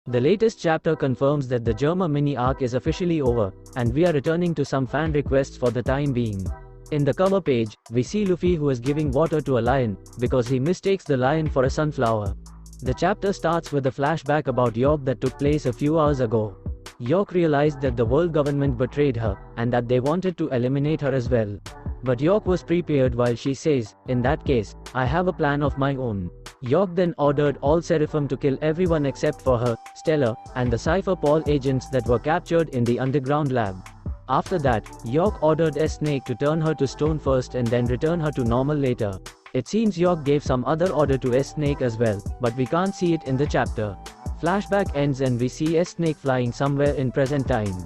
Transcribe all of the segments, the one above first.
The latest chapter confirms that the 𝙲𝚘𝚙𝚢 mini arc is officially over, and we are returning to some fan requests for the time being. In the cover page, we see Luffy who is giving water to a lion, because he mistakes the lion for a sunflower. The chapter starts with a flashback about 𝚤𝚤 that took place a few hours ago. 𝚤𝚤 realized that the world government betrayed her, and that they wanted to eliminate her as well. But 𝚤𝚤 was prepared while she says, "In that case, I have a plan of my own." 𝚤𝚤 then ordered all Seraphim to kill everyone except for her, Stella, and the Cypher Paul agents that were captured in the underground lab. After that, 𝚤𝚤 ordered 𝚲𝚙𝚎 to turn her to stone first and then return her to normal later. It seems 𝚤𝚤 gave some other order to 𝚲𝚎 as well, but we can't see it in the chapter. Flashback ends and we see 𝚲𝚎 flying somewhere in present time.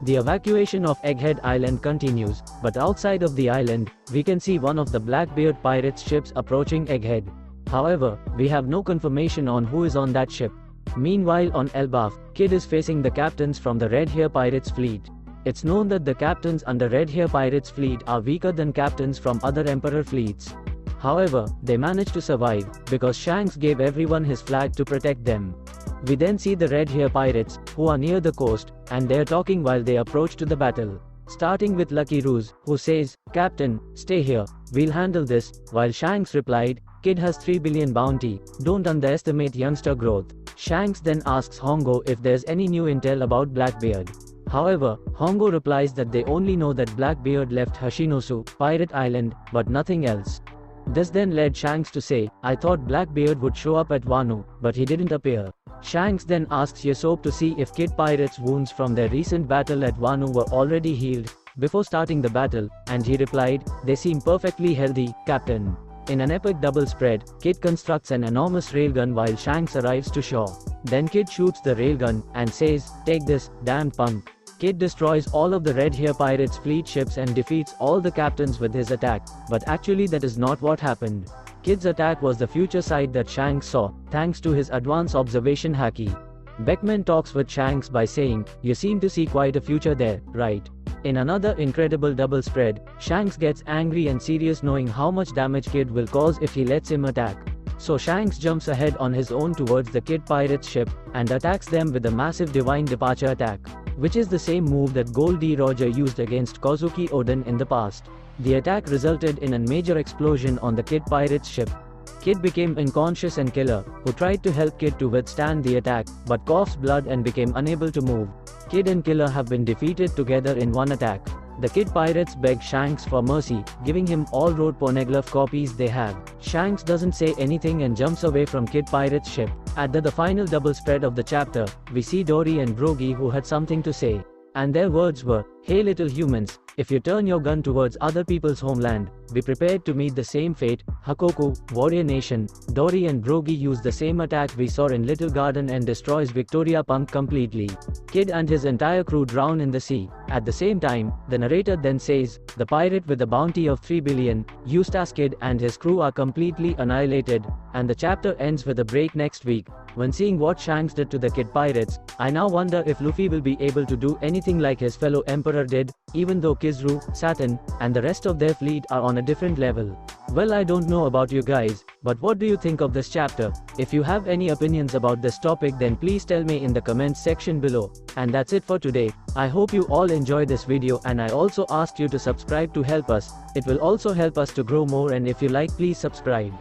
The evacuation of Egghead Island continues, but outside of the island, we can see one of the Blackbeard pirates' ships approaching Egghead. However, we have no confirmation on who is on that ship. Meanwhile on Elbaf, Kid is facing the captains from the Red Hair Pirates fleet. It's known that the captains under Red Hair Pirates fleet are weaker than captains from other Emperor fleets. However, they managed to survive, because Shanks gave everyone his flag to protect them. We then see the Red Hair Pirates, who are near the coast, and they're talking while they approach to the battle. Starting with Lucky Ruse, who says, "Captain, stay here, we'll handle this," while Shanks replied, "Kid has 3 billion bounty, don't underestimate youngster growth." Shanks then asks Hongo if there's any new intel about Blackbeard. However, Hongo replies that they only know that Blackbeard left 𝚲𝚙𝚎 Pirate Island, but nothing else. This then led Shanks to say, "I thought Blackbeard would show up at Wano, but he didn't appear." Shanks then asks Usopp to see if Kid Pirate's wounds from their recent battle at Wano were already healed, before starting the battle, and he replied, "They seem perfectly healthy, Captain." In an epic double spread, Kid constructs an enormous railgun while Shanks arrives to shore. Then Kid shoots the railgun, and says, "Take this, damn punk." Kid destroys all of the Red Hair Pirates fleet ships and defeats all the captains with his attack, but actually that is not what happened. Kid's attack was the future sight that Shanks saw, thanks to his advanced observation haki. Beckman talks with Shanks by saying, "You seem to see quite a future there, right?" In another incredible double spread, Shanks gets angry and serious knowing how much damage Kid will cause if he lets him attack. So Shanks jumps ahead on his own towards the Kid Pirates ship, and attacks them with a massive Divine Departure attack, which is the same move that Gold D. Roger used against Kozuki Oden in the past. The attack resulted in a major explosion on the Kid Pirates ship. Kid became unconscious and Killer, who tried to help Kid to withstand the attack, but coughs blood and became unable to move. Kid and Killer have been defeated together in one attack. The Kid Pirates beg Shanks for mercy, giving him all road poneglyph copies they have. Shanks doesn't say anything and jumps away from Kid Pirates ship. At the final double spread of the chapter, we see Dory and Brogy who had something to say. And their words were, "Hey little humans, if you turn your gun towards other people's homeland, be prepared to meet the same fate." Hakoku, Warrior Nation. Dory and Brogy use the same attack we saw in Little Garden and destroys Victoria Punk completely. Kid and his entire crew drown in the sea. At the same time, the narrator then says, "The pirate with a bounty of 3 billion, Eustace Kid and his crew are completely annihilated," and the chapter ends with a break next week. When seeing what Shanks did to the Kid Pirates, I now wonder if Luffy will be able to do anything like his fellow Emperor did, even though Kizaru, Saturn, and the rest of their fleet are on a different level. Well, I don't know about you guys, but what do you think of this chapter? If you have any opinions about this topic, then please tell me in the comments section below. And that's it for today. I hope you all enjoyed this video, and I also asked you to subscribe to help us. It will also help us to grow more, and if you like, please subscribe.